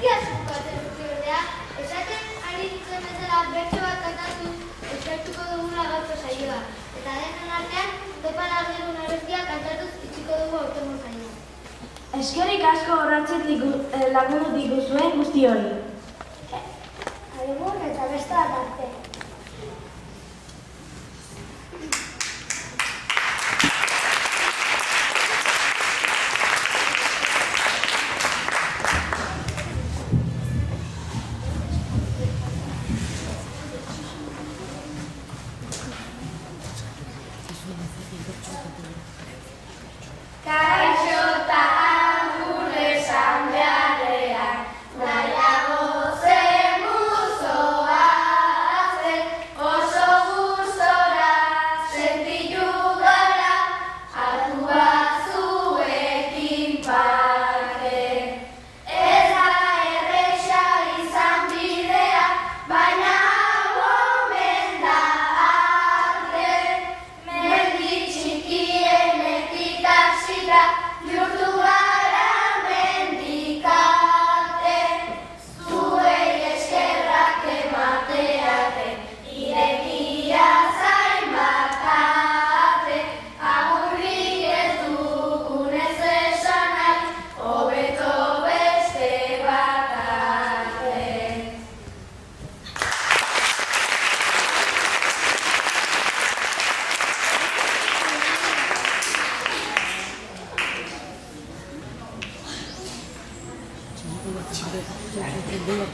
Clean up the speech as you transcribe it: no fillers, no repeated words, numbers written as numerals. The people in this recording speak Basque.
Ia zukatzen urte ordea, esaten ari nintzen bezala bertso bat kantatu eskertuko dugula gaurko saioa. Eta denon artean, topa lagun abestia kantatuz itxiko dugu aurtengo saioa. Eskerrik asko horratzetik lagundu diguzuen guzti hori. Agur eta beste bat arte. Voy a